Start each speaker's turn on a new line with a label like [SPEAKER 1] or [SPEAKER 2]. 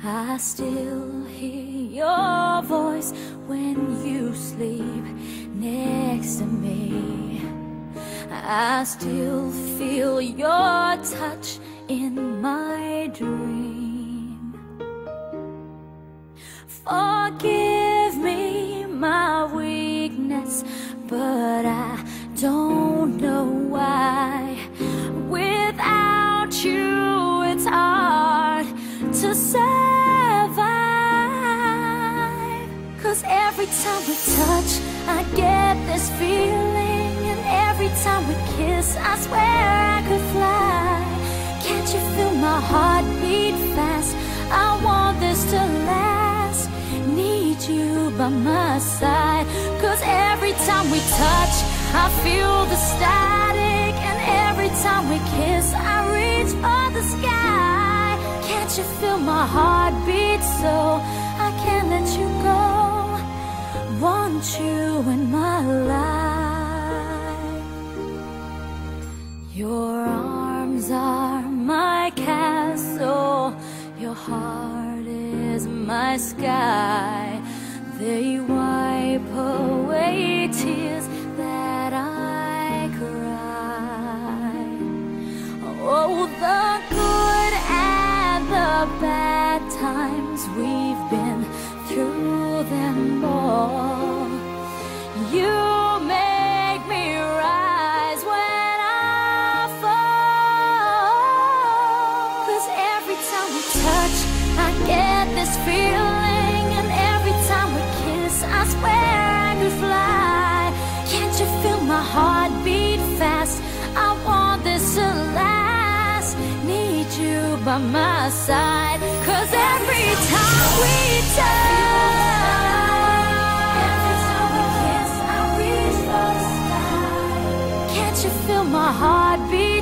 [SPEAKER 1] I still hear your voice when you sleep next to me. I still feel your touch in my dream. Forgive me my weakness, but I don't know why. Without you, it's hard to survive. 'Cause every time we touch, I get this feeling, and every time we kiss, I swear I could fly. Can't you feel my heart beat fast? I want this to last. Need you by my side. 'Cause every time we touch, I feel the static, and every time we kiss, I reach for the sky. Can't you feel my heart beat so I can't let you go? Want you in my life. Your arms are my castle, your heart is my sky. They wipe away tears that I cry. Oh, the good and the bad times, we've been through them all. You make me rise when I fall. 'Cause every time we touch, I get this feeling, and every time we kiss, I swear I could fly. Can't you feel my heart beat fast? I want this to last. Need you by my side. 'Cause every time we touch, every time we kiss, I reach for the sky. Can't you feel my heart beat